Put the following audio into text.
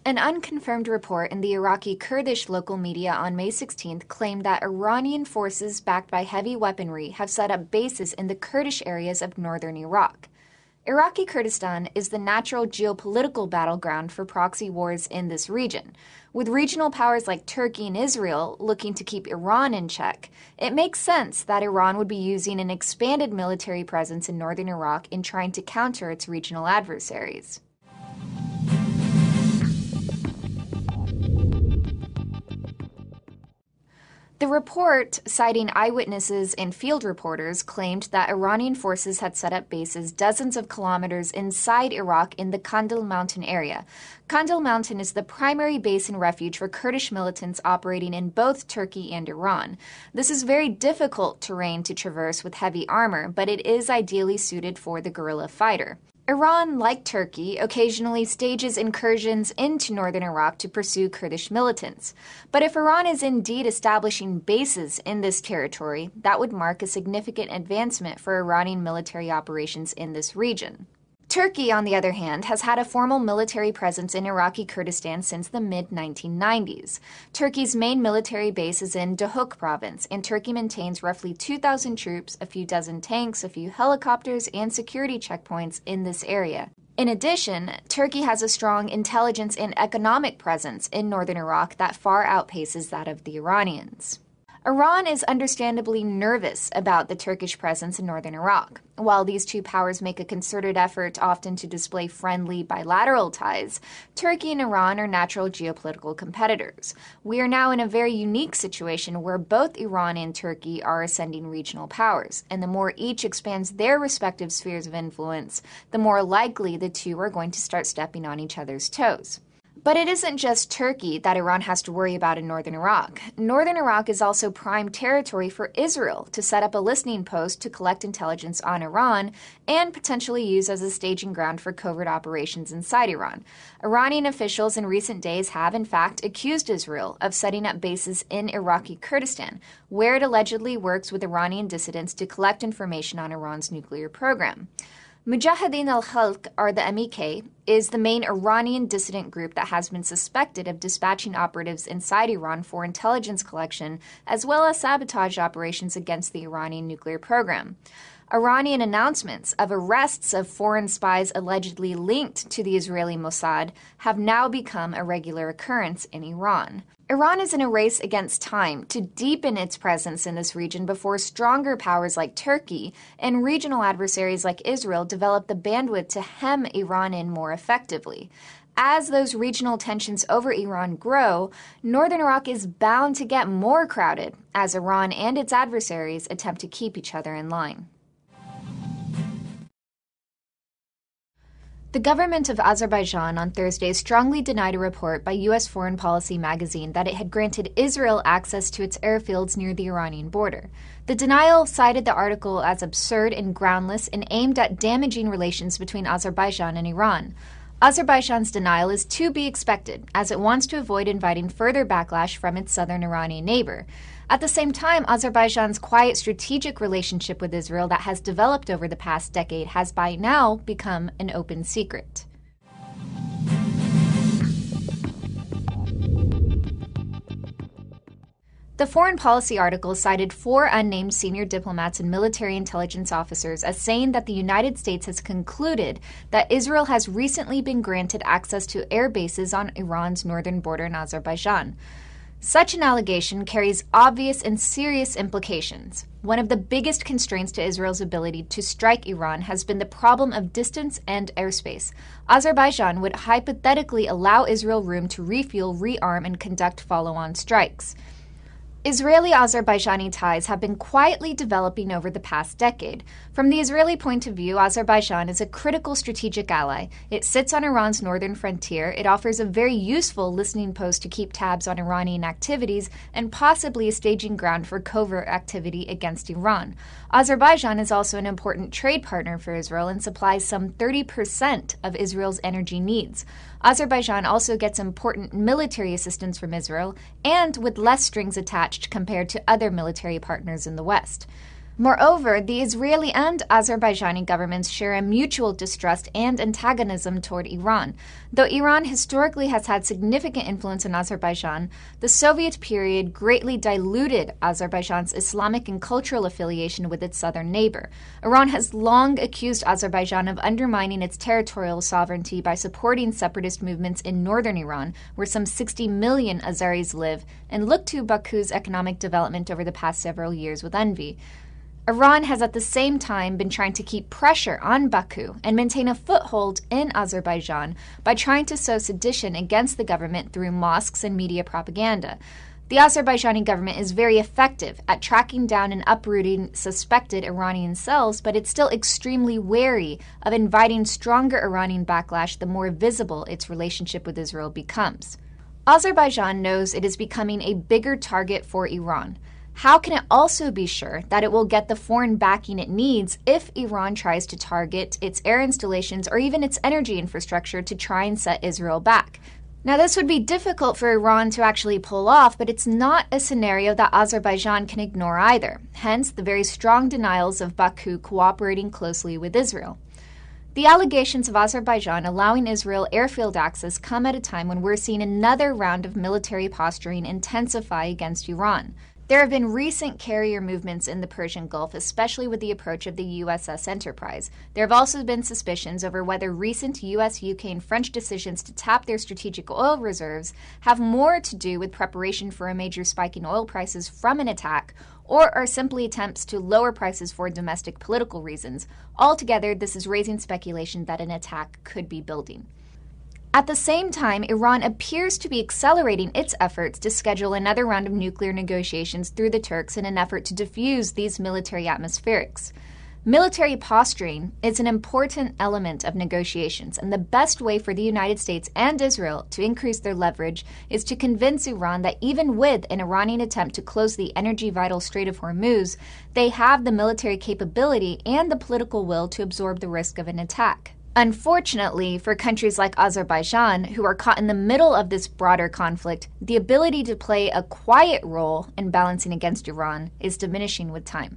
An unconfirmed report in the Iraqi Kurdish local media on May 16th claimed that Iranian forces backed by heavy weaponry have set up bases in the Kurdish areas of northern Iraq. Iraqi Kurdistan is the natural geopolitical battleground for proxy wars in this region. With regional powers like Turkey and Israel looking to keep Iran in check, it makes sense that Iran would be using an expanded military presence in northern Iraq in trying to counter its regional adversaries. The report, citing eyewitnesses and field reporters, claimed that Iranian forces had set up bases dozens of kilometers inside Iraq in the Kandil mountain area. Kandil mountain is the primary base and refuge for Kurdish militants operating in both Turkey and Iran. This is very difficult terrain to traverse with heavy armor, but it is ideally suited for the guerrilla fighter. Iran, like Turkey, occasionally stages incursions into northern Iraq to pursue Kurdish militants. But if Iran is indeed establishing bases in this territory, that would mark a significant advancement for Iranian military operations in this region. Turkey, on the other hand, has had a formal military presence in Iraqi Kurdistan since the mid-1990s. Turkey's main military base is in Duhok province, and Turkey maintains roughly 2,000 troops, a few dozen tanks, a few helicopters, and security checkpoints in this area. In addition, Turkey has a strong intelligence and economic presence in northern Iraq that far outpaces that of the Iranians. Iran is understandably nervous about the Turkish presence in northern Iraq. While these two powers make a concerted effort often to display friendly bilateral ties, Turkey and Iran are natural geopolitical competitors. We are now in a very unique situation where both Iran and Turkey are ascending regional powers, and the more each expands their respective spheres of influence, the more likely the two are going to start stepping on each other's toes. But it isn't just Turkey that Iran has to worry about in northern Iraq. Northern Iraq is also prime territory for Israel to set up a listening post to collect intelligence on Iran and potentially use as a staging ground for covert operations inside Iran. Iranian officials in recent days have, in fact, accused Israel of setting up bases in Iraqi Kurdistan, where it allegedly works with Iranian dissidents to collect information on Iran's nuclear program. Mujahideen al-Khalq, or the MEK, is the main Iranian dissident group that has been suspected of dispatching operatives inside Iran for intelligence collection, as well as sabotage operations against the Iranian nuclear program. Iranian announcements of arrests of foreign spies allegedly linked to the Israeli Mossad have now become a regular occurrence in Iran. Iran is in a race against time to deepen its presence in this region before stronger powers like Turkey and regional adversaries like Israel develop the bandwidth to hem Iran in more effectively. As those regional tensions over Iran grow, northern Iraq is bound to get more crowded as Iran and its adversaries attempt to keep each other in line. The government of Azerbaijan on Thursday strongly denied a report by U.S. Foreign Policy magazine that it had granted Israel access to its airfields near the Iranian border. The denial cited the article as absurd and groundless and aimed at damaging relations between Azerbaijan and Iran. Azerbaijan's denial is to be expected, as it wants to avoid inviting further backlash from its southern Iranian neighbor. At the same time, Azerbaijan's quiet strategic relationship with Israel that has developed over the past decade has by now become an open secret. The foreign policy article cited 4 unnamed senior diplomats and military intelligence officers as saying that the United States has concluded that Israel has recently been granted access to air bases on Iran's northern border in Azerbaijan. Such an allegation carries obvious and serious implications. One of the biggest constraints to Israel's ability to strike Iran has been the problem of distance and airspace. Azerbaijan would hypothetically allow Israel room to refuel, rearm, and conduct follow-on strikes. Israeli-Azerbaijani ties have been quietly developing over the past decade. From the Israeli point of view, Azerbaijan is a critical strategic ally. It sits on Iran's northern frontier, it offers a very useful listening post to keep tabs on Iranian activities, and possibly a staging ground for covert activity against Iran. Azerbaijan is also an important trade partner for Israel and supplies some 30% of Israel's energy needs. Azerbaijan also gets important military assistance from Israel, and with less strings attached compared to other military partners in the West. Moreover, the Israeli and Azerbaijani governments share a mutual distrust and antagonism toward Iran. Though Iran historically has had significant influence in Azerbaijan, the Soviet period greatly diluted Azerbaijan's Islamic and cultural affiliation with its southern neighbor. Iran has long accused Azerbaijan of undermining its territorial sovereignty by supporting separatist movements in northern Iran, where some 60 million Azeris live, and looked to Baku's economic development over the past several years with envy. Iran has at the same time been trying to keep pressure on Baku and maintain a foothold in Azerbaijan by trying to sow sedition against the government through mosques and media propaganda. The Azerbaijani government is very effective at tracking down and uprooting suspected Iranian cells, but it's still extremely wary of inviting stronger Iranian backlash the more visible its relationship with Israel becomes. Azerbaijan knows it is becoming a bigger target for Iran. How can it also be sure that it will get the foreign backing it needs if Iran tries to target its air installations or even its energy infrastructure to try and set Israel back? Now, this would be difficult for Iran to actually pull off, but it's not a scenario that Azerbaijan can ignore either, hence the very strong denials of Baku cooperating closely with Israel. The allegations of Azerbaijan allowing Israel airfield access come at a time when we're seeing another round of military posturing intensify against Iran. There have been recent carrier movements in the Persian Gulf, especially with the approach of the USS Enterprise. There have also been suspicions over whether recent US, UK, and French decisions to tap their strategic oil reserves have more to do with preparation for a major spike in oil prices from an attack, or are simply attempts to lower prices for domestic political reasons. Altogether, this is raising speculation that an attack could be building. At the same time, Iran appears to be accelerating its efforts to schedule another round of nuclear negotiations through the Turks in an effort to defuse these military atmospherics. Military posturing is an important element of negotiations, and the best way for the United States and Israel to increase their leverage is to convince Iran that even with an Iranian attempt to close the energy-vital Strait of Hormuz, they have the military capability and the political will to absorb the risk of an attack. Unfortunately, for countries like Azerbaijan, who are caught in the middle of this broader conflict, the ability to play a quiet role in balancing against Iran is diminishing with time.